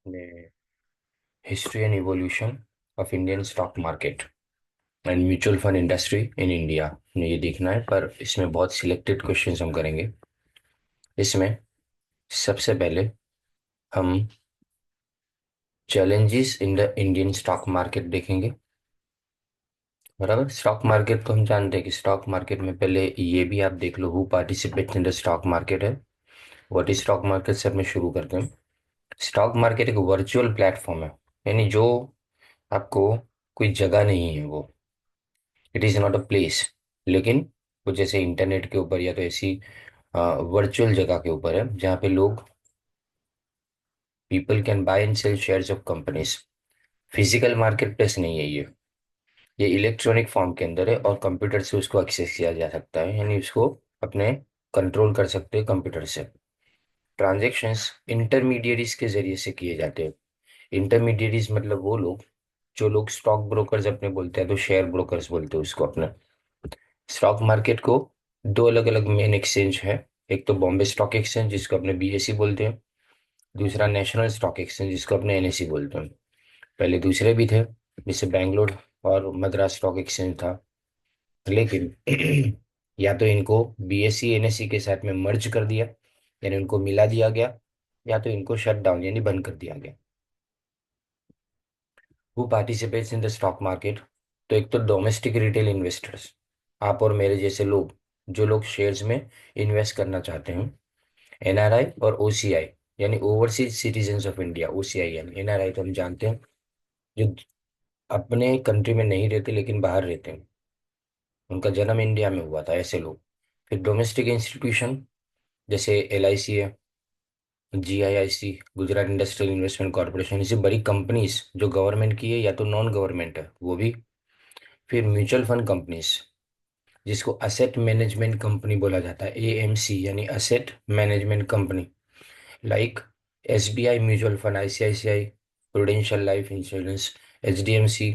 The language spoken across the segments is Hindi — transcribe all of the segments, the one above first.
ने history and evolution of Indian stock market and mutual fund industry in India ने ये देखना है, पर इसमें बहुत सिलेक्टेड क्वेश्चंस हम करेंगे। इसमें सबसे पहले हम challenges in the Indian stock market देखेंगे। बराबर, स्टॉक मार्केट तो हम जानते हैं कि स्टॉक मार्केट में पहले ये भी आप देख लो, who participates in the stock market है। व्हाट इज स्टॉक मार्केट से में शुरू करते हैं। स्टॉक मार्केट एक वर्चुअल प्लेटफॉर्म है, यानी जो आपको कोई जगह नहीं है, वो it is not a place, लेकिन वो जैसे इंटरनेट के ऊपर या तो ऐसी वर्चुअल जगह के ऊपर है जहाँ पे लोग people can buy and sell shares of companies. Physical market place नहीं है ये इलेक्ट्रॉनिक फॉर्म के अंदर है और कंप्यूटर से उसको एक्सेस किया जा सकता है, यानी उसको अपने कंट्रोल कर सकते हैं कंप्यूटर से। ट्रांजेक्शन्स इंटरमीडियरीज के जरिए से किए जाते हैं। इंटरमीडियरीज मतलब वो लोग जो लोग स्टॉक ब्रोकर्स अपने बोलते हैं, तो शेयर ब्रोकर्स बोलते हैं उसको अपने। स्टॉक मार्केट को दो अलग अलग मेन एक्सचेंज है। एक तो बॉम्बे स्टॉक एक्सचेंज जिसको अपने बीएसई बोलते हैं, दूसरा नेशनल स्टॉक एक्सचेंज जिसको अपने एनएसई बोलते हैं। पहले दूसरे भी थे, जैसे बैंगलोर और मद्रास स्टॉक एक्सचेंज था, लेकिन या तो इनको बीएसई एनएसई के साथ में मर्ज कर दिया, यानी उनको मिला दिया गया, या तो इनको शट डाउन यानी बंद कर दिया गया। Who participates in the stock market, तो एक तो डोमेस्टिक रिटेल इन्वेस्टर्स, आप और मेरे जैसे लोग, जो लोग शेयर्स में इन्वेस्ट करना चाहते हैं। एनआरआई और ओसीआई, यानी overseas citizens of India. OCI यानी एनआरआई तो हम जानते हैं, जो अपने कंट्री में नहीं रहते लेकिन बाहर रहते हैं, उनका जन्म इंडिया में हुआ था, ऐसे लोग। फिर डोमेस्टिक इंस्टीट्यूशन जैसे एलआईसी है, जीआईआईसी, गुजरात इंडस्ट्रियल इन्वेस्टमेंट कॉर्पोरेशन, ऐसी बड़ी कंपनीज जो गवर्नमेंट की है या तो नॉन गवर्नमेंट है, वो भी। फिर म्यूचुअल फंड कंपनीज जिसको असेट मैनेजमेंट कंपनी बोला जाता है, एएमसी यानी asset management company, like SBI mutual fund, ICICI prudential life insurance, HDMC.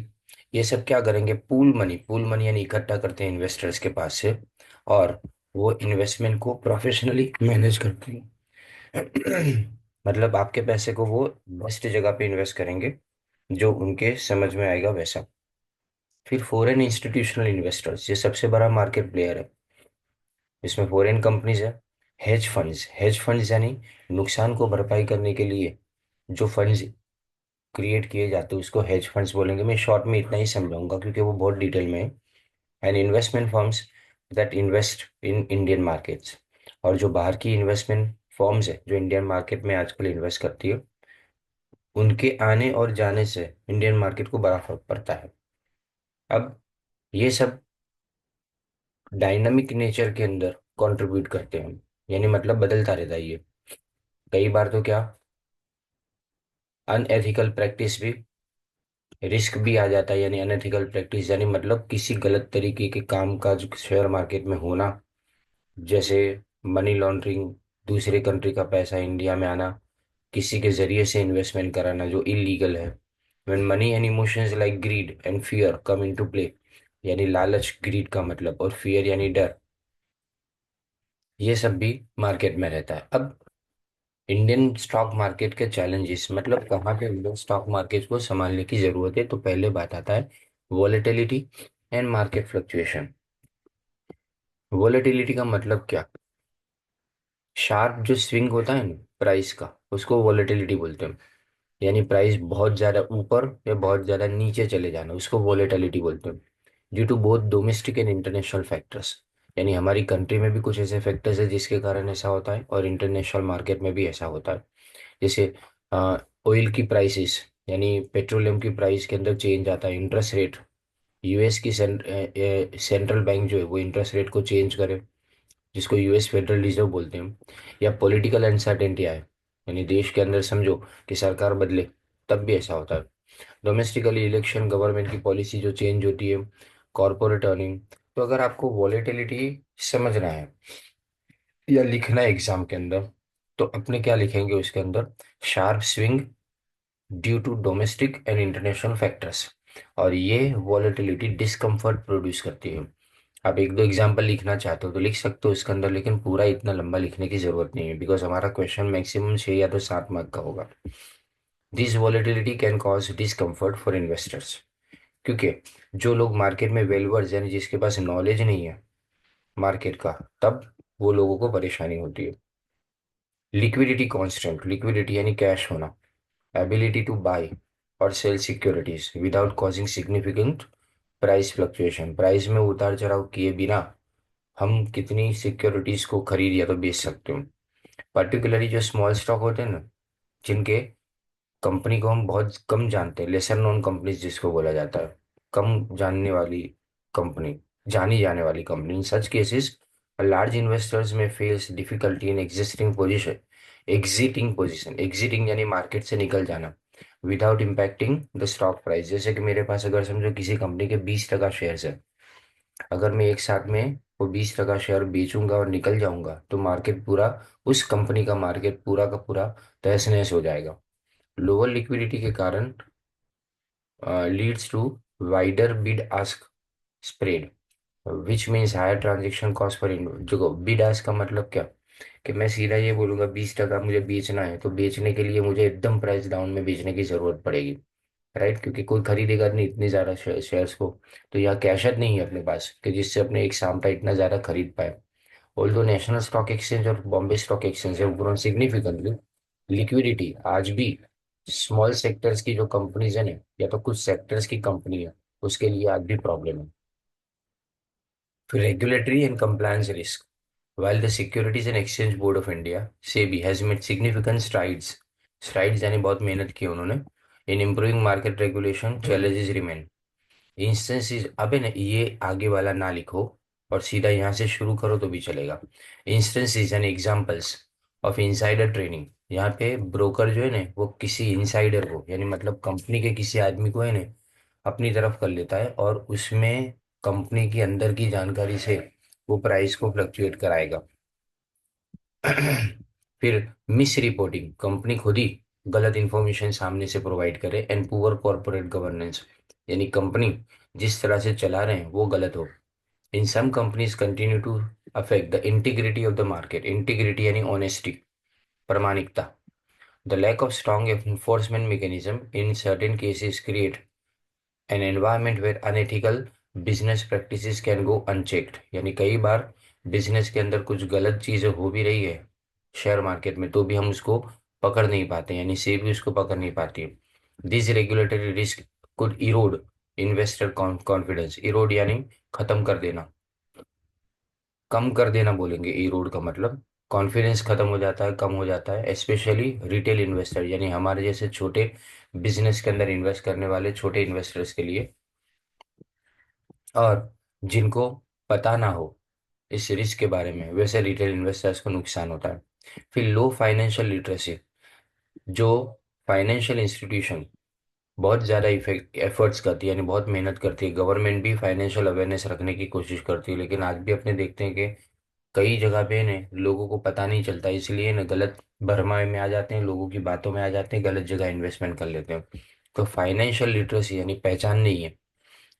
ये सब क्या करेंगे, पूल मनी यानी इकट्ठा करते हैं इन्वेस्टर्स के पास से, और वो इन्वेस्टमेंट को प्रोफेशनली मैनेज करते हैं। मतलब आपके पैसे को वो बेस्ट जगह पे इन्वेस्ट करेंगे जो उनके समझ में आएगा वैसा। फिर फॉरेन इंस्टीट्यूशनल इन्वेस्टर्स, ये सबसे बड़ा मार्केट प्लेयर है। इसमें फॉरेन कंपनीज है। हेज फंड्स यानी नुकसान को भरपाई करने के लिए जो फंड्स क्रिएट किए जाते हैं उसको हेज फंड्स बोलेंगे। मैं शॉर्ट में इतना ही समझाऊंगा क्योंकि वो बहुत डिटेल में है। And investment firms that invest in Indian markets, और जो बाहर की इन्वेस्टमेंट फर्म्स है जो इंडियन मार्केट में आजकल इन्वेस्ट करती है, उनके आने और जाने से इंडियन मार्केट को बड़ा फर्क पड़ता है। अब ये सब डायनामिक नेचर के अंदर कंट्रीब्यूट करते हैं, यानी मतलब बदलता रहता है ये। कई बार तो क्या, अनएथिकल प्रैक्टिस भी, रिस्क भी आ जाता है, यानी अनएथिकल प्रैक्टिस यानी मतलब किसी गलत तरीके के काम काज शेयर मार्केट में होना, जैसे मनी लॉन्ड्रिंग, दूसरे कंट्री का पैसा इंडिया में आना, किसी के जरिए से इन्वेस्टमेंट कराना जो इलीगल है। When money and emotions like grid and fear come into play, यानी लालच, ग्रीड का मतलब, और फियर यानी डर, ये सब भी मार्केट में रहता है। अब इंडियन स्टॉक मार्केट के चैलेंजेस, मतलब कहाँ पे इंडियन स्टॉक मार्केट को संभालने की जरूरत है, तो पहले बात आता है volatility and market fluctuation. Volatility का मतलब क्या, शार्प जो स्विंग होता है ना प्राइस का, उसको वॉलेटिलिटी बोलते हैं। यानी प्राइस बहुत ज्यादा ऊपर या बहुत ज्यादा नीचे चले जाना, उसको वॉलेटिलिटी बोलते हैं। Due to both domestic and international factors, यानी हमारी कंट्री में भी कुछ ऐसे फैक्टर्स है जिसके कारण ऐसा होता है, और इंटरनेशनल मार्केट में भी ऐसा होता है। जैसे ऑयल की प्राइसेस, यानी पेट्रोलियम की प्राइस के अंदर चेंज आता है, इंटरेस्ट रेट, यूएस की सेंट्रल बैंक जो है वो इंटरेस्ट रेट को चेंज करे, जिसको यूएस फेडरल रिजर्व बोलते हैं। या पॉलिटिकल अनसर्टेनिटी आए, यानी देश के अंदर समझो कि सरकार बदले, तब भी ऐसा होता है। डोमेस्टिकली इलेक्शन, गवर्नमेंट की पॉलिसी जो चेंज होती है, कॉरपोरेट अर्निंग। तो अगर आपको वॉलेटिलिटी समझना है या लिखना है एग्जाम के अंदर, तो अपने क्या लिखेंगे उसके अंदर, sharp swing due to domestic and international factors, और ये वॉलेटिलिटी डिस्कम्फर्ट प्रोड्यूस करती है। आप एक दो एग्जाम्पल लिखना चाहते हो तो लिख सकते हो इसके अंदर, लेकिन पूरा इतना लंबा लिखने की जरूरत नहीं है, बिकॉज हमारा क्वेश्चन मैक्सिमम 6 या तो 7 मार्क का होगा। This volatility can cause discomfort for investors, क्योंकि जो लोग मार्केट में वेल वर्स यानी जिसके पास नॉलेज नहीं है मार्केट का, तब वो लोगों को परेशानी होती है। लिक्विडिटी कॉन्स्टेंट, लिक्विडिटी यानी कैश होना, एबिलिटी टू बाय और sell securities without causing significant price fluctuation, price में उतार चढ़ाव किए बिना हम कितनी सिक्योरिटीज को खरीद या तो बेच सकते हो। पर्टिकुलरली जो स्मॉल स्टॉक होते हैं ना, जिनके कंपनी को हम बहुत कम जानते हैं, लेसर नोन कंपनीज जिसको बोला जाता है, कम जानने वाली कंपनी, जानी जाने वाली कंपनी, इन सच केसेस लार्ज इन्वेस्टर्स में face difficulty in exiting position, exiting यानी मार्केट से निकल जाना, without impacting the stock price. जैसे कि मेरे पास अगर समझो किसी कंपनी के 20% शेयर्स है, अगर मैं एक साथ में वो 20% शेयर बेचूंगा और निकल जाऊंगा तो मार्केट पूरा, उस कंपनी का मार्केट पूरा का पूरा तहस नहस हो जाएगा। लोअर लिक्विडिटी के कारण leads to wider bid ask spread, which means higher transaction cost पर। देखो बिड आस्क का मतलब क्या, कि मैं सीधा ये बोलूंगा 20% मुझे बेचना है, तो बेचने के लिए मुझे एकदम प्राइस डाउन में बेचने की जरूरत पड़ेगी, राइट, क्योंकि कोई खरीदेगा नहीं इतनी ज्यादा शेयर्स को। तो यहाँ कैशत नहीं है अपने पास कि जिससे अपने एक साम पे इतना ज्यादा खरीद पाए। ऑल्दो नेशनल स्टॉक एक्सचेंज और Bombay stock exchange have grown significantly, liquidity आज भी स्मॉल सेक्टर्स की जो कंपनीज है ना, या तो कुछ सेक्टर्स की कंपनी है, उसके लिए आज भी प्रॉब्लम है। फिर regulatory and compliance risk, while the Securities and Exchange Board of India SEBI has made significant strides यानी बहुत मेहनत की उन्होंने in improving market regulation, challenges remain। Instances, अबे ना ये आगे वाला ना लिखो और सीधा यहाँ से शुरू करो तो भी चलेगा। इंस्टेंसेस यानी एग्जांपल्स ऑफ इनसाइडर ट्रेडिंग, यहाँ पे ब्रोकर जो है ना वो किसी इनसाइडर को यानी मतलब कंपनी के किसी आदमी को है ना अपनी तरफ कर लेता है और उसमें कंपनी की अंदर की जानकारी से वो प्राइस को फ्लक्चुएट कराएगा। फिर मिस रिपोर्टिंग, कंपनी खुद ही गलत इंफॉर्मेशन सामने से प्रोवाइड करे। एंड पुअर कॉर्पोरेट गवर्नेंस, यानी कंपनी जिस तरह से चला रहे हैं वो गलत हो। In some companies continue to affect the integrity of the market, integrity यानी ऑनेस्टी, प्रामाणिकता। The lack of strong enforcement mechanism in certain cases create an environment where unethical business practices can go unchecked, यानी कई बार बिजनेस के अंदर कुछ गलत चीजें हो भी रही है शेयर मार्केट में, तो भी हम उसको पकड़ नहीं पाते, यानी से भी उसको पकड़ नहीं पाती। This regulatory risk could Erode investor confidence, Erode यानी खत्म कर देना, कम कर देना बोलेंगे इरोड का मतलब, कॉन्फिडेंस खत्म हो जाता है, कम हो जाता है, स्पेशली रिटेल इन्वेस्टर यानी हमारे जैसे छोटे बिजनेस के अंदर इन्वेस्ट करने वाले छोटे इन्वेस्टर्स के लिए, और जिनको पता ना हो इस रिस्क के बारे में, वैसे रिटेल इन्वेस्टर्स को नुकसान होता है। फिर लो फाइनेंशियल लिटरेसी, जो फाइनेंशियल इंस्टीट्यूशन बहुत ज़्यादा इफेक्ट एफर्ट्स करती है यानी बहुत मेहनत करती है, गवर्नमेंट भी फाइनेंशियल अवेयरनेस रखने की कोशिश करती है, लेकिन आज भी अपने देखते हैं कि कई जगह पे ने लोगों को पता नहीं चलता, इसलिए ना गलत भरमाए में आ जाते हैं, लोगों की बातों में आ जाते हैं, गलत जगह इन्वेस्टमेंट कर लेते हैं। तो फाइनेंशियल लिटरेसी यानी पहचान नहीं है,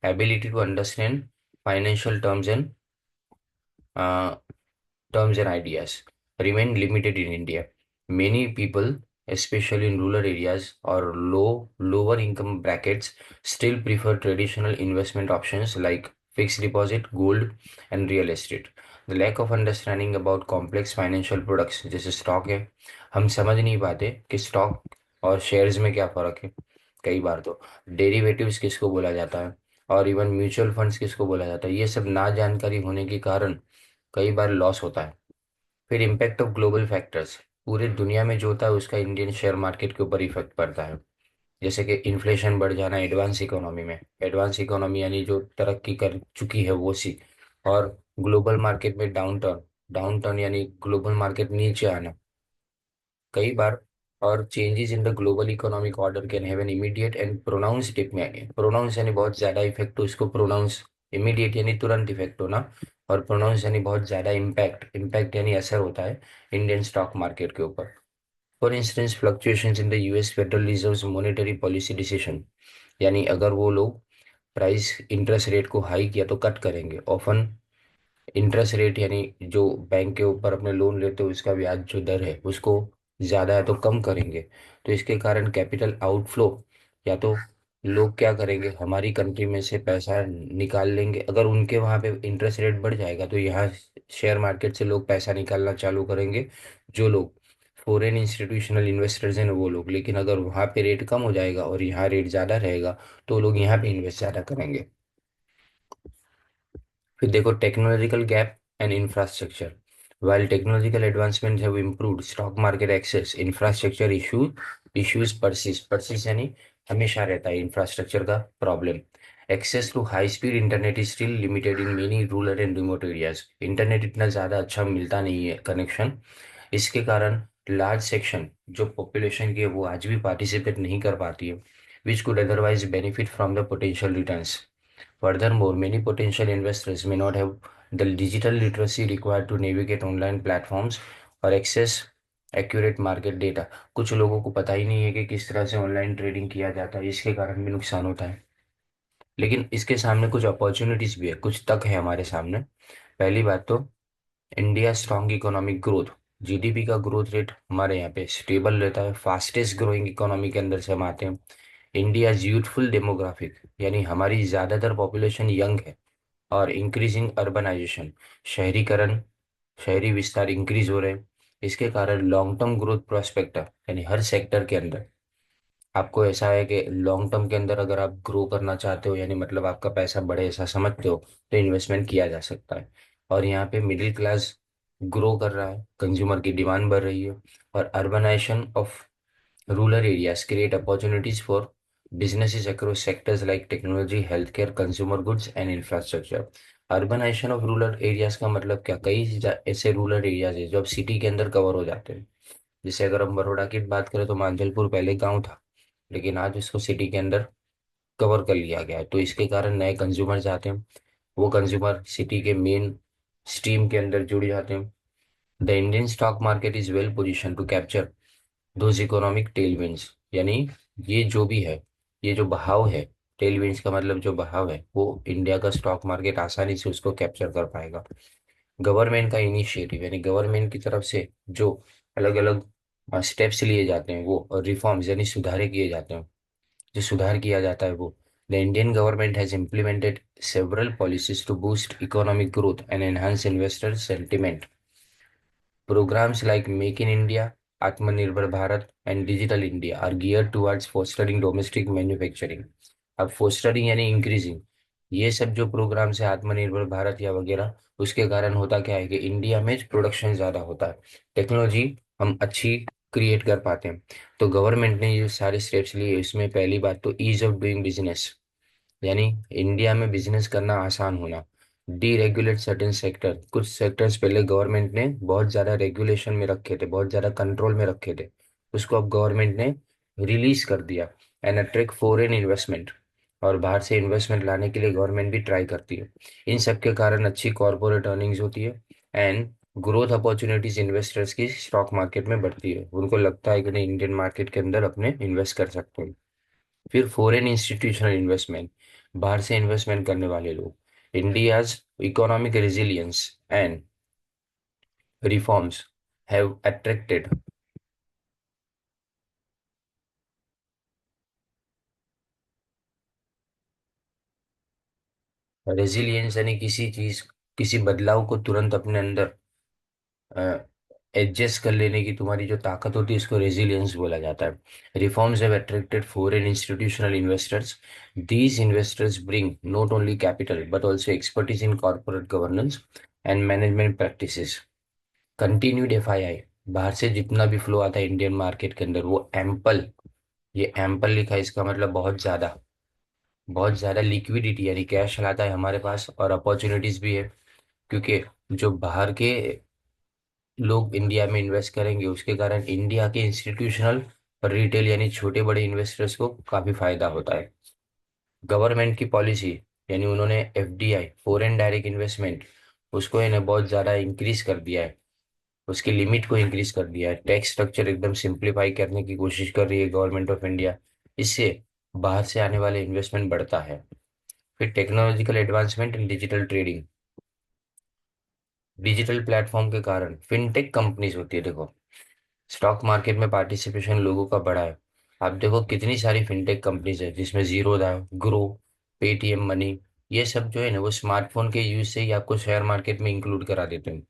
ability to understand financial terms and ideas remain limited in India. Many people, especially in rural areas or lower income brackets, still prefer traditional investment options like fixed deposit, gold, and real estate. The lack of understanding about complex financial products जैसे स्टॉक है, हम समझ नहीं पाते कि स्टॉक और शेयर्स में क्या फर्क है। कई बार तो डेरिवेटिव्स किसको बोला जाता है और इवन म्यूचुअल फंड्स किसको बोला जाता है, ये सब ना जानकारी होने के कारण कई बार लॉस होता है। फिर इम्पैक्ट ऑफ ग्लोबल फैक्टर्स, पूरे दुनिया में जो होता है उसका इंडियन शेयर मार्केट के ऊपर इफेक्ट पड़ता है। जैसे कि इन्फ्लेशन बढ़ जाना एडवांस इकोनॉमी में, एडवांस इकोनॉमी यानी जो तरक्की कर चुकी है वो सी, और ग्लोबल मार्केट में डाउन टर्न, डाउन टर्न यानी ग्लोबल मार्केट नीचे आना कई बार। और changes in the global economic order can have an immediate and pronounced, में प्रोनाउंस यानी बहुत ज्यादा इफेक्ट हो, इसको प्रोनाउंस, इमीडिएट यानी तुरंत इफेक्ट होना, और प्रोनाउंस यानी बहुत ज्यादा इम्पैक्ट, इम्पैक्ट यानी असर होता है इंडियन स्टॉक मार्केट के ऊपर। For instance fluctuations in the US federal reserve monetary policy decision, यानी अगर वो लोग प्राइस इंटरेस्ट रेट को हाइक या तो कट करेंगे, ऑफन इंटरेस्ट रेट यानी जो बैंक के ऊपर अपने लोन लेते हो उसका ब्याज जो दर है उसको ज़्यादा है तो कम करेंगे। तो इसके कारण कैपिटल आउटफ्लो, या तो लोग क्या करेंगे, हमारी कंट्री में से पैसा निकाल लेंगे। अगर उनके वहाँ पे इंटरेस्ट रेट बढ़ जाएगा तो यहाँ शेयर मार्केट से लोग पैसा निकालना चालू करेंगे, जो लोग फॉरेन इंस्टीट्यूशनल इन्वेस्टर्स हैं वो लोग। लेकिन अगर वहाँ पे रेट कम हो जाएगा और यहाँ रेट ज़्यादा रहेगा तो लोग यहाँ पे इन्वेस्ट ज़्यादा करेंगे। फिर देखो technological gap and infrastructure. While technological advancements have improved stock market access, infrastructure issues persist यानी हमेशा रहता है इंफ्रास्ट्रक्चर का problem. Access to high speed internet is still limited in many rural and remote areas. Internet इतना ज़्यादा अच्छा मिलता नहीं है कनेक्शन। इसके कारण लार्ज सेक्शन जो पॉपुलेशन की है वो आज भी पार्टिसिपेट नहीं कर पाती है, which could otherwise benefit from the potential returns. Furthermore, many potential investors may not have the digital literacy required to navigate online platforms और access accurate market data। कुछ लोगों को पता ही नहीं है कि किस तरह से ऑनलाइन ट्रेडिंग किया जाता है, इसके कारण भी नुकसान होता है। लेकिन इसके सामने कुछ अपॉर्चुनिटीज भी है, कुछ तक है हमारे सामने। पहली बात तो India strong economic growth. GDP का ग्रोथ रेट हमारे यहाँ पे स्टेबल रहता है, फास्टेस्ट ग्रोइंग इकोनॉमी के अंदर से हम आते हैं। इंडिया यूथफुल डेमोग्राफिक, यानी हमारी ज़्यादातर पॉपुलेशन यंग है। और इंक्रीजिंग अर्बनाइजेशन, शहरीकरण, शहरी विस्तार इंक्रीज हो रहे हैं। इसके कारण लॉन्ग टर्म ग्रोथ प्रोस्पेक्ट है, यानी हर सेक्टर के अंदर आपको ऐसा है कि लॉन्ग टर्म के अंदर अगर आप ग्रो करना चाहते हो, यानी मतलब आपका पैसा बढ़े ऐसा समझते हो, तो इन्वेस्टमेंट किया जा सकता है। और यहाँ पे मिडिल क्लास ग्रो कर रहा है, कंज्यूमर की डिमांड बढ़ रही है। और urbanisation of rural areas create opportunities for businesses across sectors like technology, healthcare, consumer goods and infrastructure। Urbanisation of rural areas का मतलब क्या, कई ऐसे रूरल एरियाज है जो अब सिटी के अंदर कवर हो जाते हैं। जैसे अगर हम बड़ौदा की बात करें तो मांझलपुर पहले गांव था, लेकिन आज उसको सिटी के अंदर कवर कर लिया गया है। तो इसके कारण नए कंज्यूमर जाते हैं, वो कंज्यूमर सिटी के मेन स्ट्रीम के अंदर जुड़ जाते हैं। The Indian stock market is well position to capture those economic tailwinds, यानी ये जो भी है, ये जो बहाव है, टेलविंड्स का मतलब जो बहाव है, वो इंडिया का स्टॉक मार्केट आसानी से उसको कैप्चर कर पाएगा। गवर्नमेंट का इनिशिएटिव, यानी गवर्नमेंट की तरफ से जो अलग अलग स्टेप्स लिए जाते हैं वो, और रिफॉर्म्स यानी सुधारे किए जाते हैं, जो सुधार किया जाता है वो। The Indian government has implemented several policies to boost economic growth and enhance investor sentiment. Programs like Make in India, Atmanirbhar Bharat, and Digital India are geared towards fostering domestic manufacturing। अब फोस्टरिंग यानी इंक्रीजिंग, ये सब जो प्रोग्राम्स है आत्मनिर्भर भारत या वगैरह, उसके कारण होता क्या है कि इंडिया में प्रोडक्शन ज़्यादा होता है, टेक्नोलॉजी हम अच्छी क्रिएट कर पाते हैं। तो गवर्नमेंट ने ये सारे स्टेप्स लिए। इसमें पहली बात तो ईज ऑफ डूइंग बिजनेस, यानी इंडिया में बिजनेस करना आसान होना। डी रेगुलेट सर्टेन सेक्टर, कुछ सेक्टर्स पहले गवर्नमेंट ने बहुत ज़्यादा रेगुलेशन में रखे थे, बहुत ज़्यादा कंट्रोल में रखे थे, उसको अब गवर्नमेंट ने रिलीज कर दिया। एंड अट्रैक्ट फॉरेन इन्वेस्टमेंट, और बाहर से इन्वेस्टमेंट लाने के लिए गवर्नमेंट भी ट्राई करती है। इन सब के कारण अच्छी कॉरपोरेट अर्निंग्स होती है एंड ग्रोथ अपॉर्चुनिटीज इन्वेस्टर्स की स्टॉक मार्केट में बढ़ती है। उनको लगता है कि नहीं, इंडियन मार्केट के अंदर अपने इन्वेस्ट कर सकते हैं। फिर फॉरेन इंस्टीट्यूशनल इन्वेस्टमेंट, बाहर से इन्वेस्टमेंट करने वाले लोग। India's economic resilience and reforms have attracted. Resilience यानी किसी चीज, किसी बदलाव को तुरंत अपने अंदर एडजस्ट कर लेने की तुम्हारी जो ताकत होती है, इसको रेजिलियंस बोला जाता है। Reforms have attracted foreign institutional investors. These investors bring not only capital but also expertise in corporate governance and management practices. Continued FII, बाहर से जितना भी फ्लो आता है इंडियन मार्केट के अंदर वो एम्पल, ये एम्पल लिखा है इसका मतलब बहुत ज्यादा, बहुत ज्यादा लिक्विडिटी यानी कैश लाता है हमारे पास, और अपॉर्चुनिटीज भी है। क्योंकि जो बाहर के लोग इंडिया में इन्वेस्ट करेंगे उसके कारण इंडिया के इंस्टीट्यूशनल और रिटेल यानी छोटे बड़े इन्वेस्टर्स को काफी फायदा होता है। गवर्नमेंट की पॉलिसी, यानी उन्होंने एफडीआई, फॉरेन डायरेक्ट इन्वेस्टमेंट, उसको इन्हें बहुत ज्यादा इंक्रीज कर दिया है, उसकी लिमिट को इंक्रीज कर दिया है। टैक्स स्ट्रक्चर एकदम सिंप्लीफाई करने की कोशिश कर रही है गवर्नमेंट ऑफ इंडिया। इससे बाहर से आने वाले इन्वेस्टमेंट बढ़ता है। फिर technological advancement in digital trading, digital platform के कारण फिनटेक कंपनीज होती है देखो, स्टॉक मार्केट में पार्टिसिपेशन लोगों का बढ़ा है। आप देखो कितनी सारी फिनटेक कंपनीज है जिसमें जीरोधा, ग्रो, पेटीएम मनी, ये सब जो है ना वो स्मार्टफोन के यूज से ही आपको शेयर मार्केट में इंक्लूड करा देते हैं।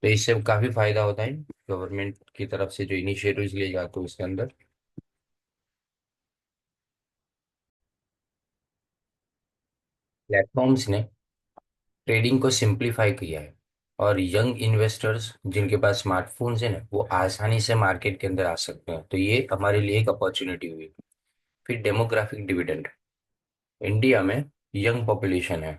तो इससे काफी फायदा होता है गवर्नमेंट की तरफ से जो इनिशिएटिव्स लिए जाते हैं उसके अंदर। प्लेटफॉर्म्स ने ट्रेडिंग को सिंप्लीफाई किया है, और यंग इन्वेस्टर्स जिनके पास स्मार्टफोन्स है ना वो आसानी से मार्केट के अंदर आ सकते हैं, तो ये हमारे लिए एक अपॉर्चुनिटी हुई। फिर डेमोग्राफिक डिविडेंड, इंडिया में यंग पॉपुलेशन है,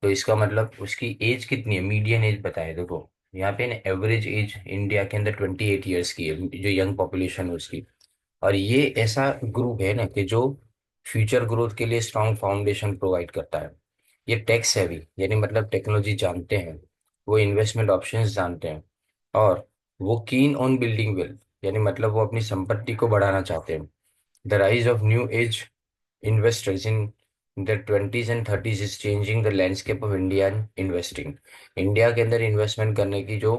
तो इसका मतलब उसकी एज कितनी है, मीडियन एज बताए देखो। यहाँ पे ना एवरेज एज इंडिया के अंदर 28 ईयर्स की है, जो यंग पॉपुलेशन है उसकी। और ये ऐसा ग्रुप है ना कि जो फ्यूचर ग्रोथ के लिए स्ट्रांग फाउंडेशन प्रोवाइड करता है। ये टेक्स हैवी, यानी मतलब टेक्नोलॉजी जानते हैं, वो इन्वेस्टमेंट ऑप्शंस जानते हैं, और वो कीन ऑन बिल्डिंग वेल्थ, यानी मतलब वो अपनी संपत्ति को बढ़ाना चाहते हैं। The rise of new age investors in their 20s and 30s is changing the landscape of Indian investing। India के अंदर इन्वेस्टमेंट करने की जो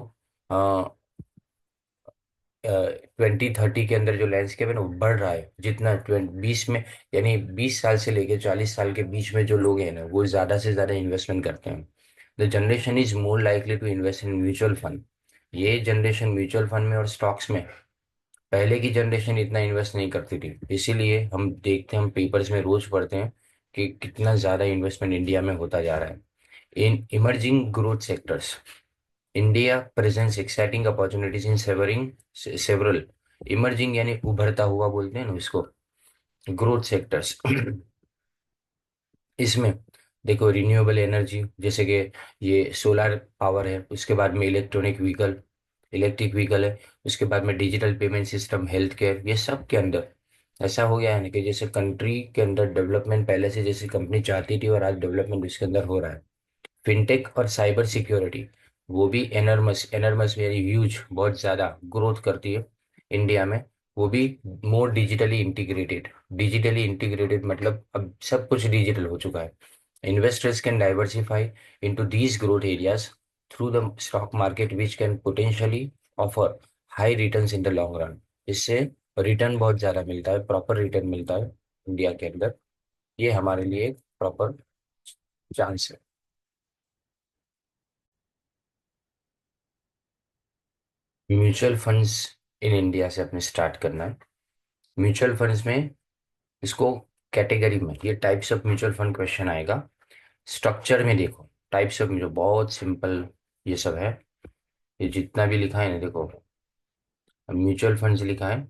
2030 के अंदर जो लैंडस्केप है ना वो बढ़ रहा है, जितना 20 में, यानी 20 साल से लेकर 40 साल के बीच में जो लोग हैं ना वो ज्यादा से ज्यादा इन्वेस्टमेंट करते हैं। The generation is more likely to invest in mutual fund. ये जनरेशन म्यूचुअल फंड में और स्टॉक्स में, पहले की जनरेशन इतना इन्वेस्ट नहीं करती थी, इसीलिए हम देखते हैं, हम पेपर्स में रोज पढ़ते हैं कि कितना ज्यादा इन्वेस्टमेंट इंडिया में होता जा रहा है। In emerging growth sectors, India presents exciting opportunities in several emerging, यानी उभरता हुआ बोलते हैं ना इसको, ग्रोथ सेक्टर्स। इसमें देखो रिन्यूएबल एनर्जी, जैसे कि ये सोलर पावर है, उसके बाद में इलेक्ट्रिक व्हीकल है, उसके बाद में digital payment system, health care, ये सब के अंदर ऐसा हो गया है ना कि जैसे कंट्री के अंदर डेवलपमेंट पहले से जैसे कंपनी चाहती थी और आज डेवलपमेंट उसके अंदर हो रहा है। फिनटेक और साइबर सिक्योरिटी, वो भी एनर्मस एनर्मस वेरी ह्यूज, बहुत ज़्यादा ग्रोथ करती है इंडिया में। वो भी मोर डिजिटली इंटीग्रेटेड मतलब अब सब कुछ डिजिटल हो चुका है। Investors can diversify into these growth areas through the stock market which can potentially offer high returns in the long run. इससे रिटर्न बहुत ज़्यादा मिलता है, प्रॉपर रिटर्न मिलता है इंडिया के अंदर। ये हमारे लिए एक प्रॉपर चांस है। म्यूचुअल फंड्स इन इंडिया से अपने स्टार्ट करना है। म्यूचुअल फंड्स में इसको कैटेगरी में, ये types of mutual fund question आएगा। स्ट्रक्चर में देखो, टाइप्स ऑफ म्यूचुअल बहुत सिंपल ये सब है, ये जितना भी लिखा है ना देखो, म्यूचुअल फंड्स लिखा है।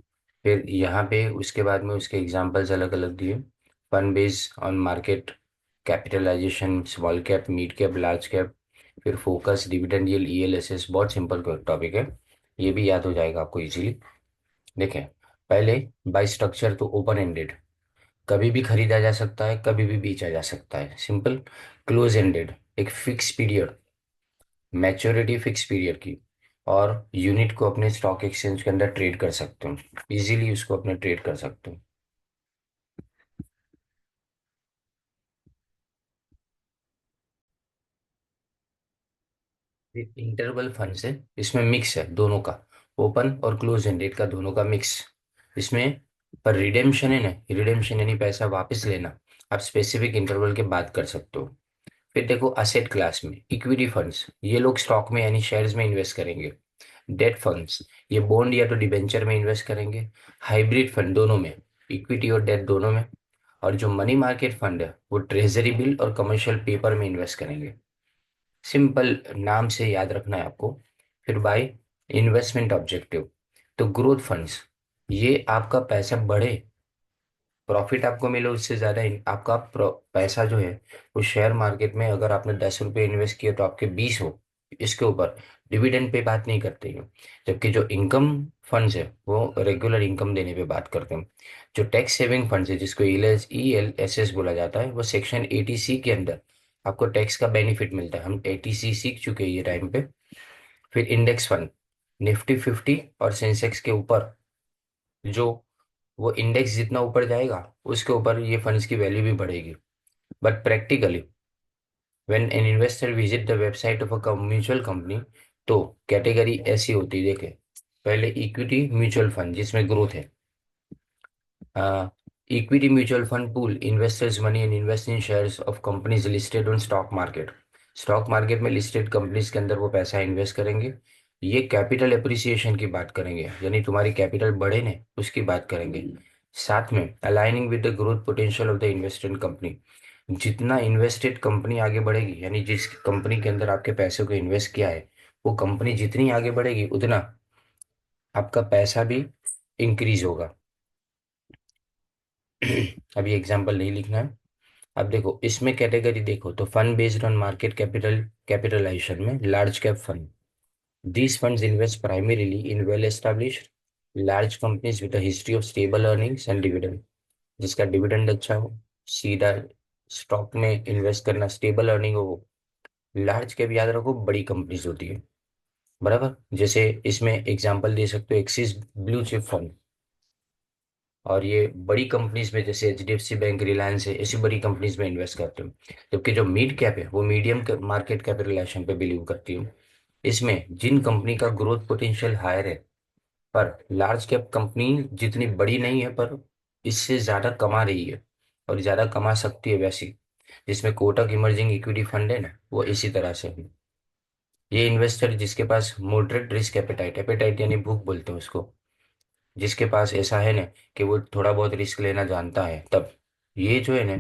फिर यहाँ पे उसके बाद में उसके एग्जांपल्स अलग अलग दिए। Fund based on market capitalisation, small cap, mid cap, large cap. फिर फोकस, डिविडेंड यील्ड, ईएलएसएस, बहुत सिंपल टॉपिक है, ये भी याद हो जाएगा आपको इजीली। देखें, पहले बाय स्ट्रक्चर तो ओपन एंडेड, कभी भी खरीदा जा सकता है, कभी भी बेचा जा सकता है, सिंपल। क्लोज एंडेड, एक fix period, maturity fix period की, और यूनिट को अपने स्टॉक एक्सचेंज के अंदर ट्रेड कर सकते हो, इजीली उसको अपने ट्रेड कर सकते हो। इंटरवल फंड से इसमें मिक्स है दोनों का, ओपन और क्लोज एंडेड का दोनों का मिक्स इसमें। पर रिडेम्पशन है ना, रिडेम्पशन यानी पैसा वापस लेना, आप स्पेसिफिक इंटरवल के बाद कर सकते हो। फिर देखो असेट क्लास में इक्विटी फंड्स, ये लोग स्टॉक में यानी शेयर्स में इन्वेस्ट करेंगे। डेट फंड्स, ये बॉन्ड या तो डिबेंचर में इन्वेस्ट करेंगे। हाइब्रिड फंड दोनों में, इक्विटी और डेट दोनों में। और जो मनी मार्केट फंड है वो ट्रेजरी बिल और कमर्शियल पेपर में इन्वेस्ट करेंगे। सिंपल, नाम से याद रखना है आपको। फिर बाय इन्वेस्टमेंट ऑब्जेक्टिव, तो ग्रोथ फंड्स, ये आपका पैसा बढ़े, प्रॉफिट आपको मिले उससे ज्यादा आपका पैसा जो है वो शेयर मार्केट में, अगर आपने 10 रुपये इन्वेस्ट किए तो आपके 20 हो, इसके ऊपर डिविडेंड पे बात नहीं करते हैं। जबकि जो इनकम फंड्स है वो रेगुलर इनकम देने पे बात करते हैं। जो टैक्स सेविंग फंड्स है जिसको ELSS बोला जाता है, वो सेक्शन 80C के अंदर आपको टैक्स का बेनिफिट मिलता है, हम 80C सीख चुके हैं ये टाइम पे। फिर इंडेक्स फंड, निफ्टी 50 और सेंसेक्स के ऊपर, जो वो इंडेक्स जितना ऊपर जाएगा उसके ऊपर ये फंड्स की वैल्यू भी बढ़ेगी। But practically when an investor visit the website of a mutual company, तो कैटेगरी ऐसी होती है, देखे, पहले इक्विटी म्यूचुअल फंड जिसमें ग्रोथ है। Equity mutual fund pool investors money and invest in shares of companies listed on stock market. Stock market में लिस्टेड कंपनीज के अंदर वो पैसा इन्वेस्ट करेंगे। ये कैपिटल एप्रिसिएशन की बात करेंगे, यानी तुम्हारी कैपिटल बढ़े ने उसकी बात करेंगे। साथ में aligning with the growth potential of the invested company. जितना इन्वेस्टेड कंपनी आगे बढ़ेगी, यानी जिस कंपनी के अंदर आपके पैसे को इन्वेस्ट किया है, वो कंपनी जितनी आगे बढ़ेगी उतना आपका पैसा भी इंक्रीज होगा। अभी एग्जाम्पल नहीं लिखना है। अब देखो इसमें कैटेगरी देखो तो fund based on market capitalisation में large cap fund. These funds invest primarily in well established large companies with a history of stable earnings and dividend. जिसका डिविडेंड अच्छा हो, सीधा स्टॉक में इन्वेस्ट करना, स्टेबल अर्निंग हो वो। लार्ज कैप याद रखो बड़ी कंपनीज होती है, बराबर। जैसे इसमें एग्जांपल दे सकते हो एक्सिस ब्लू चिप फंड। और ये बड़ी कंपनीज में जैसे एचडीएफसी बैंक, रिलायंस है, ऐसी बड़ी कंपनीज में इन्वेस्ट करते हैं। जबकि जो मिड कैप है वो मीडियम मार्केट कैपिटलाइजेशन पे बिलीव करती है। इसमें जिन कंपनी का ग्रोथ पोटेंशियल हायर है, पर लार्ज कैप कंपनी जितनी बड़ी नहीं है पर इससे ज्यादा कमा रही है और ज्यादा कमा सकती है वैसी, जिसमें कोटक इमर्जिंग इक्विटी फंड है ना, वो इसी तरह से है। ये इन्वेस्टर जिसके पास मॉडरेट रिस्क एपेटाइट, एपेटाइट यानी भूख बोलते हैं उसको, जिसके पास ऐसा है ना कि वो थोड़ा बहुत रिस्क लेना जानता है, तब ये जो है ना,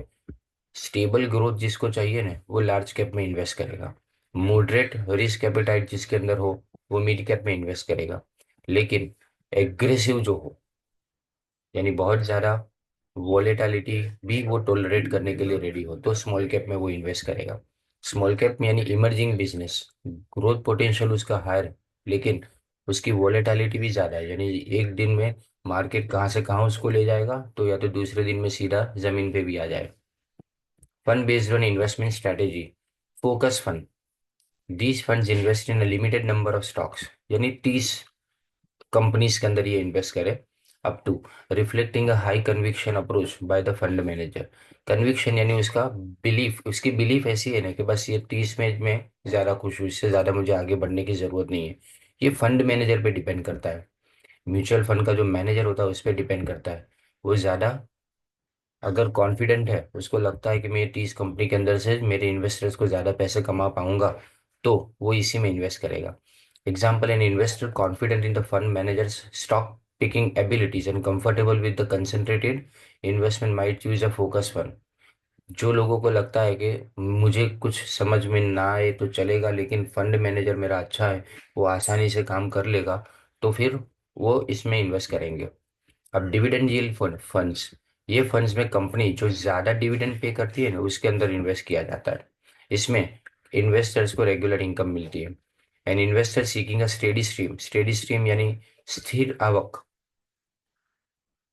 स्टेबल ग्रोथ जिसको चाहिए ना वो लार्ज कैप में इन्वेस्ट करेगा। मॉडरेट रिस्क एपेटाइट जिसके अंदर हो वो मिड कैप में इन्वेस्ट करेगा। लेकिन एग्रेसिव जो हो, यानी बहुत ज्यादा वोलेटिलिटी भी वो टॉलरेट करने के लिए रेडी हो, तो स्मॉल कैप में वो इन्वेस्ट करेगा। स्मॉल कैप में यानी इमर्जिंग बिजनेस, ग्रोथ पोटेंशियल उसका हायर है, लेकिन उसकी वोलेटिलिटी भी ज्यादा है, यानी एक दिन में मार्केट कहाँ से कहाँ उसको ले जाएगा, तो या तो दूसरे दिन में सीधा जमीन पे भी आ जाए। Fund based on investment strategy, focus fund. These funds invest in a limited number of stocks, यानी 30 कंपनीज के अंदर ये इन्वेस्ट करे। Up to reflecting a high conviction approach by the fund manager. Conviction यानी उसका बिलीफ, उसकी बिलीफ ऐसी है ना कि बस ये 30 में मैं ज्यादा खुश हूँ, इससे ज्यादा मुझे आगे बढ़ने की जरूरत नहीं है। ये फंड मैनेजर पे डिपेंड करता है। म्यूचुअल फंड का जो मैनेजर होता है उस पर डिपेंड करता है। वो ज्यादा अगर कॉन्फिडेंट है, उसको लगता है कि मैं ये 30 कंपनी के अंदर से मेरे इन्वेस्टर्स को ज्यादा पैसे कमा पाऊंगा, तो वो इसी में इन्वेस्ट करेगा। Example, an investor confident in the fund managers stock picking abilities and comfortable with the concentrated investment might choose a focus fund. जो लोगों को लगता है कि मुझे कुछ समझ में ना आए तो चलेगा, लेकिन फंड मैनेजर मेरा अच्छा है, वो आसानी से काम कर लेगा, तो फिर वो इसमें इन्वेस्ट करेंगे। अब डिविडेंड यील्ड फंड्स, ये फंड्स में कंपनी जो ज्यादा डिविडेंड पे करती है ना उसके अंदर इन्वेस्ट किया जाता है। इसमें इन्वेस्टर्स को रेगुलर इनकम मिलती है। An investor seeking a steady stream यानी स्थिर आवक।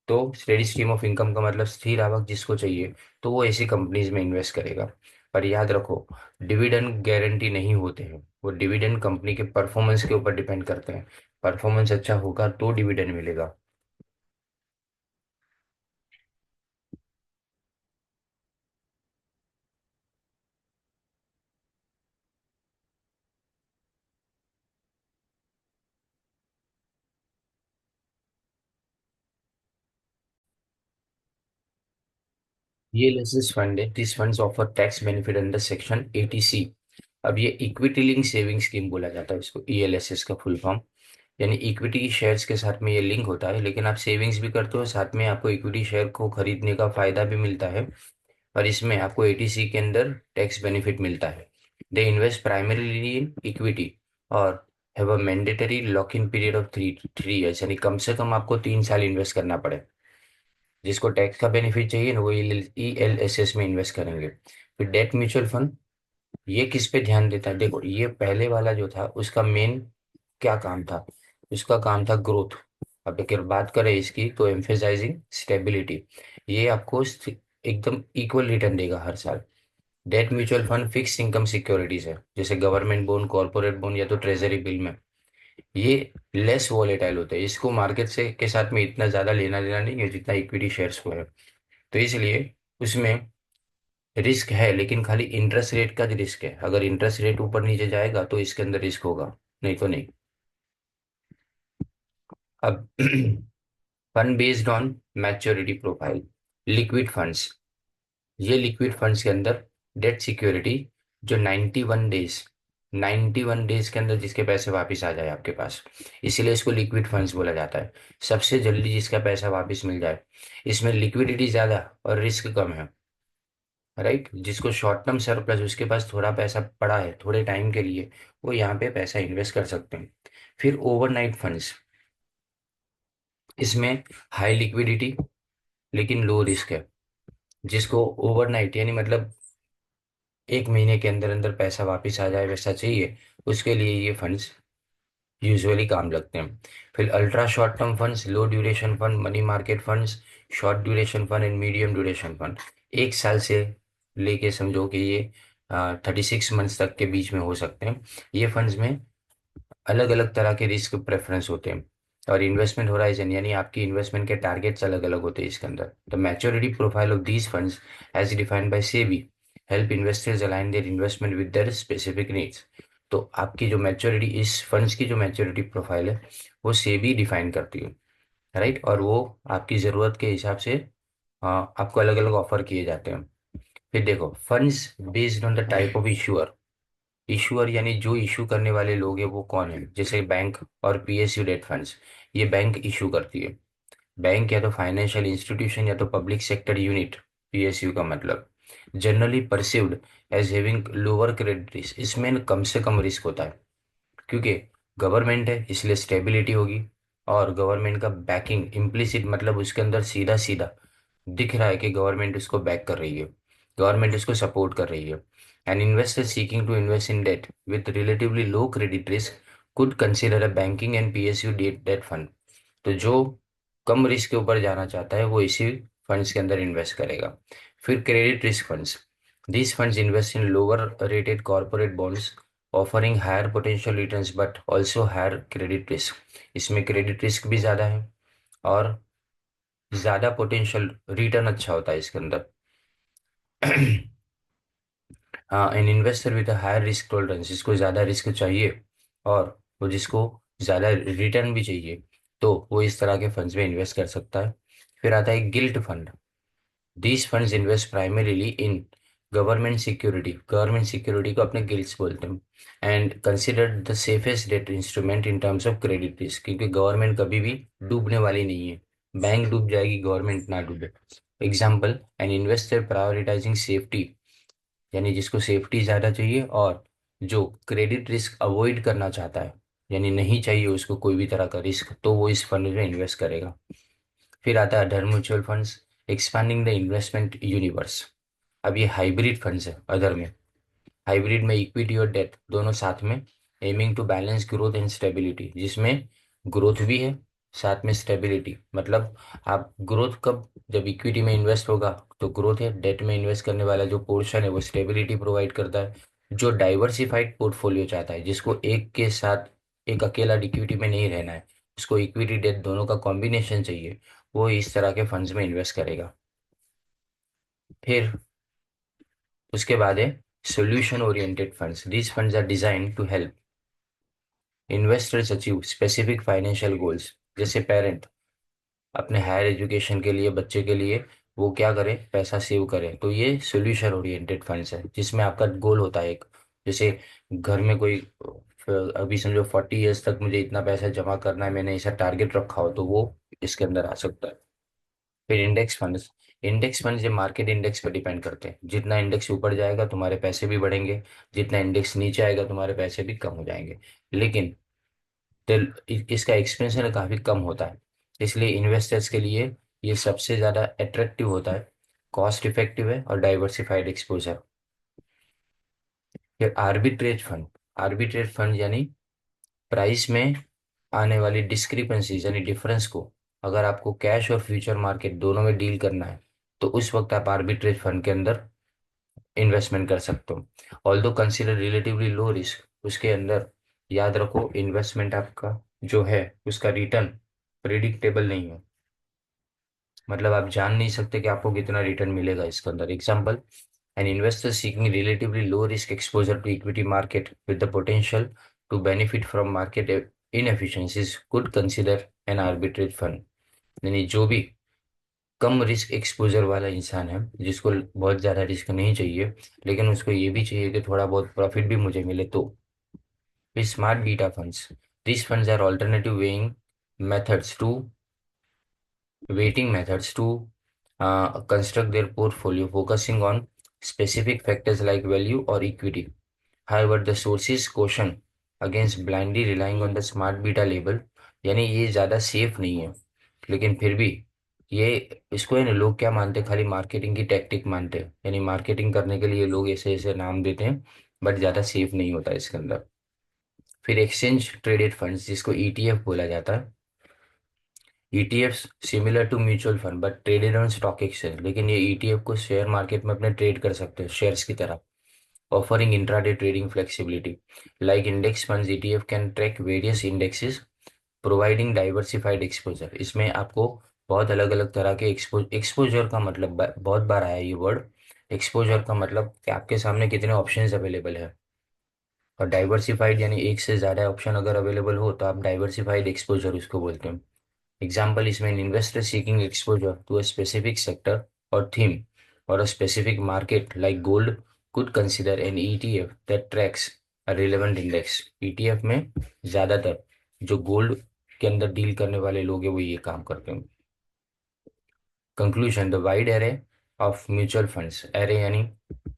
तो स्टेडी स्ट्रीम ऑफ इनकम का मतलब स्थिर आवक जिसको चाहिए, तो वो ऐसी कंपनीज में इन्वेस्ट करेगा। पर याद रखो, डिविडेंड गारंटी नहीं होते हैं, वो डिविडेंड कंपनी के परफॉर्मेंस के ऊपर डिपेंड करते हैं। परफॉर्मेंस अच्छा होगा तो डिविडेंड मिलेगा। ये लिस्ट फंड है, this funds offer tax benefit under section 80C। अब ये इक्विटी लिंक सेविंग स्कीम बोला जाता है इसको, ईएलएसएस का फुल फॉर्म। यानी इक्विटी शेयर्स के साथ में ये लिंक होता है, लेकिन आप सेविंग्स भी करते हो, साथ में आपको इक्विटी शेयर को खरीदने का फायदा भी मिलता है। और इसमें आपको 80C के अंदर टैक्स बेनिफिट मिलता है। They invest primarily in equity और have a mandatory lock in period of 3 years, यानी कम से कम आपको 3 साल इन्वेस्ट करना पड़े। जिसको टैक्स का बेनिफिट चाहिए ना वो ईएलएसएस में इन्वेस्ट करेंगे। फिर डेट म्यूचुअल फंड, ये किस पे ध्यान देता है, देखो ये पहले वाला जो था उसका मेन क्या काम था, उसका काम था ग्रोथ। अब अगर बात करें इसकी तो एम्फेसाइजिंग स्टेबिलिटी, ये आपको एकदम इक्वल रिटर्न देगा हर साल। Debt mutual fund fix income securities है, जैसे गवर्नमेंट बॉन्ड, कॉर्पोरेट बॉन्ड या तो ट्रेजरी बिल में। ये लेस वॉलेटाइल होता है, इसको मार्केट से के साथ में इतना ज्यादा लेना देना नहीं है जितना इक्विटी शेयर्स को है। तो इसलिए उसमें रिस्क है, लेकिन खाली इंटरेस्ट रेट का रिस्क है, अगर इंटरेस्ट रेट ऊपर नीचे जाएगा तो इसके अंदर रिस्क होगा। नहीं तो नहीं। अब fund based on maturity profile, liquid funds. ये लिक्विड फंड्स के अंदर डेट सिक्योरिटी, जो 91 डेज, 91 डेज के अंदर जिसके पैसे वापस आ जाए आपके पास, इसीलिए इसको लिक्विड फंड्स बोला जाता है। सबसे जल्दी जिसका पैसा वापस मिल जाए, इसमें लिक्विडिटी ज़्यादा और रिस्क कम है। राइट, जिसको शॉर्ट टर्म सरप्लस, उसके पास थोड़ा पैसा पड़ा है थोड़े टाइम के लिए, वो यहाँ पे पैसा इन्वेस्ट कर सकते हैं। फिर ओवरनाइट फंड्स, इसमें हाई लिक्विडिटी लेकिन लो रिस्क है। जिसको ओवरनाइट यानी मतलब 1 महीने के अंदर अंदर पैसा वापस आ जाए वैसा चाहिए, उसके लिए ये फंड्स यूजुअली काम लगते हैं। फिर ultra short term funds, low duration fund, money market funds, short duration fund and medium duration fund. 1 साल से लेके समझो कि ये 36 मंथ्स तक के बीच में हो सकते हैं। ये फंड्स में अलग अलग तरह के रिस्क प्रेफरेंस होते हैं, और इन्वेस्टमेंट होराइजन यानी आपकी इन्वेस्टमेंट के टारगेट्स अलग अलग होते हैं इसके अंदर। The maturity profile of these funds as defined by SEBI help investors align their investment with their specific needs. तो आपकी जो मैच्योरिटी, इस फंड्स की जो मैच्योरिटी प्रोफाइल है, वो सेबी डिफाइन करती है। राइट, और वो आपकी ज़रूरत के हिसाब से आपको अलग अलग ऑफर किए जाते हैं। फिर देखो, funds based on the type of issuer. Issuer यानी जो इशू करने वाले लोग हैं वो कौन है, जैसे बैंक और पीएसयू डेट फंड्स, ये बैंक इशू करती है। बैंक या तो फाइनेंशियल इंस्टीट्यूशन या तो पब्लिक सेक्टर यूनिट, पीएसयू का मतलब, generally perceived as having lower credit risk, इसमें कम से कम रिस्क होता है, क्योंकि गवर्नमेंट है इसलिए स्टेबिलिटी होगी, और गवर्नमेंट का बैकिंग इम्प्लिसिट मतलब उसके अंदर सीधा सीधा दिख रहा है कि गवर्नमेंट उसको बैक कर रही है, गवर्नमेंट उसको सपोर्ट कर रही है। An investor seeking to invest in debt with relatively low credit risk could consider a banking and PSU debt debt fund. तो जो कम रिस्क के ऊपर जाना चाहता है वो इसी फंड्स के अंदर इन्वेस्ट करेगा। फिर credit risk funds, these funds invest in lower rated corporate bonds offering higher potential returns but also higher credit risk। इसमें क्रेडिट रिस्क भी ज़्यादा है और ज़्यादा पोटेंशियल रिटर्न अच्छा होता है इसके अंदर। हाँ, an investor with higher risk tolerance, जिसको ज़्यादा रिस्क चाहिए और वो जिसको ज़्यादा रिटर्न भी चाहिए, तो वो इस तरह के फंड्स में इन्वेस्ट कर सकता है। फिर आता है guilt fund. These funds invest primarily in government security, government security को अपने गिल्ट्स बोलते हैं, and considered the safest debt instrument in terms of credit risk, क्योंकि गवर्नमेंट कभी भी डूबने वाली नहीं है। बैंक डूब जाएगी, गवर्नमेंट ना डूबे। Example, an investor prioritising safety, यानी जिसको सेफ्टी ज़्यादा चाहिए और जो क्रेडिट रिस्क अवॉइड करना चाहता है, यानी नहीं चाहिए उसको कोई भी तरह का रिस्क, तो वो इस फंड में इन्वेस्ट करेगा। फिर आता है other mutual funds, expanding the investment universe. अब ये हाइब्रिड फंड्स है अदर में। हाइब्रिड में इक्विटी और डेट दोनों साथ में, aiming to balance growth and stability, जिसमें ग्रोथ भी है साथ में स्टेबिलिटी। मतलब आप ग्रोथ कब, जब इक्विटी में इन्वेस्ट होगा तो ग्रोथ है, डेट में इन्वेस्ट करने वाला जो पोर्शन है वो स्टेबिलिटी प्रोवाइड करता है। जो डाइवर्सिफाइड पोर्टफोलियो चाहता है, जिसको एक के साथ एक अकेला इक्विटी में नहीं रहना है, उसको इक्विटी डेट दोनों का कॉम्बिनेशन चाहिए, वो इस तरह के फंड्स में इन्वेस्ट करेगा। फिर उसके बाद है solution oriented funds. These funds are design to help investors achieve specific financial goals. जैसे पेरेंट अपने हायर एजुकेशन के लिए बच्चे के लिए वो क्या करे, पैसा सेव करे, तो ये सॉल्यूशन ओरिएंटेड फंड्स है, जिसमें आपका गोल होता है एक, जैसे घर में कोई अभी समझो 40 ईयर्स तक मुझे इतना पैसा जमा करना है, मैंने ऐसा टारगेट रखा हो, तो वो इसके अंदर आ सकता है। फिर इंडेक्स फंड्स, इंडेक्स फंड्स ये मार्केट इंडेक्स पर डिपेंड करते हैं, जितना इंडेक्स ऊपर जाएगा तुम्हारे पैसे भी बढ़ेंगे, जितना इंडेक्स नीचे आएगा तुम्हारे पैसे भी कम हो जाएंगे। लेकिन इसका एक्सपेंशन काफ़ी कम होता है, इसलिए इन्वेस्टर्स के लिए ये सबसे ज़्यादा अट्रैक्टिव होता है, कॉस्ट इफेक्टिव है और डाइवर्सिफाइड एक्सपोजर। फिर आर्बिट्रेज फंड, आर्बिट्रेज फंड यानी प्राइस में आने वाली डिस्क्रिपेंसीज यानी डिफरेंस को, अगर आपको कैश और फ्यूचर मार्केट दोनों में डील करना है, तो उस वक्त आप आर्बिट्रेज फंड के अंदर इन्वेस्टमेंट कर सकते हो। Although consider relatively low risk, उसके अंदर याद रखो इन्वेस्टमेंट आपका जो है उसका रिटर्न प्रिडिक्टेबल नहीं है, मतलब आप जान नहीं सकते कि आपको कितना रिटर्न मिलेगा इसके अंदर। Example, an investor seeking relatively low risk exposure to equity market with the potential to benefit from market inefficiencies could consider an arbitrage fund. यानी जो भी कम रिस्क एक्सपोजर वाला इंसान है, जिसको बहुत ज़्यादा रिस्क नहीं चाहिए लेकिन उसको ये भी चाहिए कि थोड़ा बहुत प्रॉफिट भी मुझे मिले, तो smart beta funds. These funds are alternative methods to weighting methods to construct their portfolio, focusing on specific factors like value or equity. However, the sources caution against blindly relying on the smart beta label। यानी ये ज़्यादा सेफ नहीं है, लेकिन फिर भी ये इसको है ना, लोग क्या मानते हैं, खाली मार्केटिंग की टैक्टिक मानते हैं, यानी मार्केटिंग करने के लिए लोग ऐसे ऐसे नाम देते हैं, बट ज़्यादा सेफ नहीं होता इसके अंदर। फिर एक्सचेंज ट्रेडेड फंड्स, जिसको ईटीएफ बोला जाता है। ETFs similar to mutual fund but traded on stock exchange, लेकिन ये ईटीएफ को शेयर मार्केट में अपने ट्रेड कर सकते हैं शेयर्स की तरह। Offering intraday trading flexibility. Like index funds, ETF can track various indexes providing diversified exposure. इसमें आपको बहुत अलग अलग तरह के एक्सपोजर का मतलब बहुत बार आया ये वर्ड। एक्सपोजर का मतलब कि आपके सामने कितने ऑप्शंस अवेलेबल है, और डाइवर्सिफाइड यानी एक से ज़्यादा ऑप्शन अगर अवेलेबल हो तो आप डाइवर्सिफाइड एक्सपोजर उसको बोलते हैं। एग्जाम्पल इसमें investor seeking exposure to a specific sector और थीम और a specific market like gold could consider an ETF that tracks a relevant index. ETF में ज़्यादातर जो गोल्ड के अंदर डील करने वाले लोग हैं वो ये काम करते हैं। Conclusion, the wide array of mutual funds, array यानी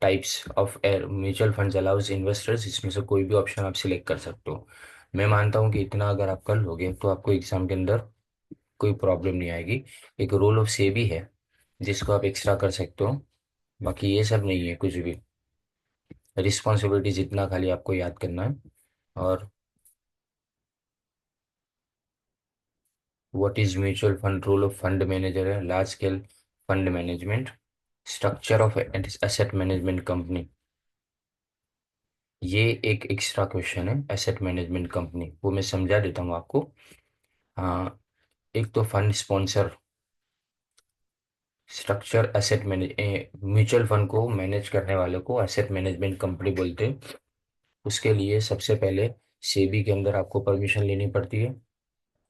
types of mutual funds allows investors, इसमें से कोई भी ऑप्शन आप सिलेक्ट कर सकते हो। मैं मानता हूँ कि इतना अगर आप कर लोगे तो आपको एग्जाम के अंदर कोई प्रॉब्लम नहीं आएगी। एक रोल ऑफ सेबी है जिसको आप एक्स्ट्रा कर सकते हो, बाकी ये सब नहीं है कुछ भी। रिस्पॉन्सिबिलिटी जितना खाली आपको याद करना है। और what is mutual fund, role of fund manager है, large scale fund management, structure of asset management company. ये एक एक्स्ट्रा क्वेश्चन है, एसेट मैनेजमेंट कंपनी वो मैं समझा देता हूँ आपको। हाँ, एक तो fund sponsor, structure asset manage, mutual fund को मैनेज करने वाले को एसेट मैनेजमेंट कंपनी बोलते हैं। उसके लिए सबसे पहले सेबी के अंदर आपको परमिशन लेनी पड़ती है।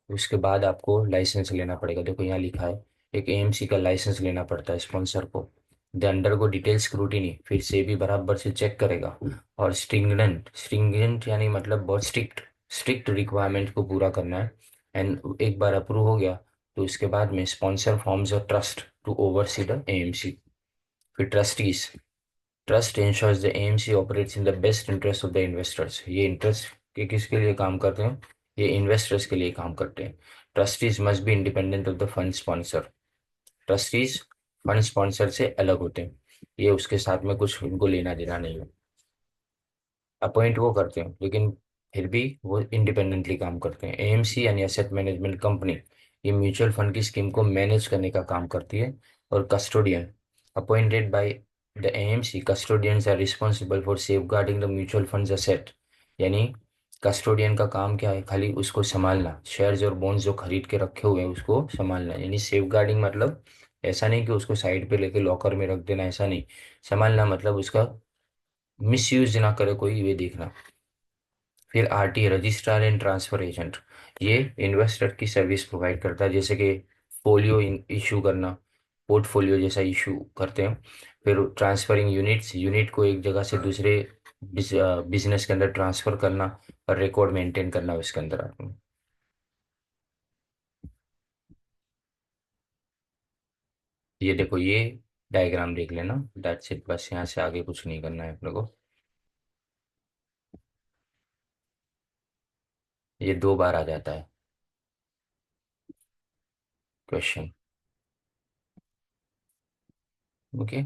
उसके बाद आपको लाइसेंस लेना पड़ेगा, देखो यहाँ लिखा है, एक एएमसी का लाइसेंस लेना पड़ता है स्पॉन्सर को। द अंडर को डिटेल स्क्रूटिनी, फिर सेबी बराबर से चेक करेगा। और स्ट्रिंगेंट, स्ट्रिंगेंट यानी मतलब बहुत स्ट्रिक्ट, स्ट्रिक्ट रिक्वायरमेंट को पूरा करना है। एंड एक बार अप्रूव हो गया तो इसके बाद में sponsor forms a trust to oversee the AMC. फिर trustees, trust ensures the AMC operates in the best interest of the investors. ये इंटरेस्ट के किसके लिए काम करते हैं, ये इन्वेस्टर्स के लिए काम करते हैं। Trustees must be independent of the fund sponsor. Trustees fund sponsor से अलग होते हैं, ये उसके साथ में कुछ उनको लेना देना नहीं है। अपॉइंट वो करते हैं लेकिन फिर भी वो इंडिपेंडेंटली काम करते हैं। एएमसी यानी एसेट मैनेजमेंट कंपनी, ये म्यूचुअल फंड की स्कीम को मैनेज करने का काम करती है। और custodian, appointed by the AMC, custodians are responsible for safeguarding the mutual funds asset. यानी कस्टोडियन का काम क्या है, खाली उसको संभालना, शेयर्स और बॉन्ड्स जो खरीद के रखे हुए हैं उसको संभालना। यानी सेफ गार्डिंग मतलब ऐसा नहीं कि उसको साइड पे लेके लॉकर में रख देना, ऐसा नहीं। संभालना मतलब उसका मिस यूज ना करे कोई, ये देखना। फिर RT, registrar and transfer agent, ये इन्वेस्टर की सर्विस प्रोवाइड करता है, जैसे कि फोलियो इशू करना, पोर्टफोलियो जैसा इशू करते हैं। फिर ट्रांसफरिंग यूनिट्स, यूनिट को एक जगह से दूसरे बिजनेस के अंदर ट्रांसफर करना, और रिकॉर्ड मेंटेन करना उसके अंदर आते हैं। ये देखो, ये डायग्राम देख लेना, दैट्स इट, बस यहाँ से आगे कुछ नहीं करना है अपने को। ये 2 बार आ जाता है क्वेश्चन। ओके।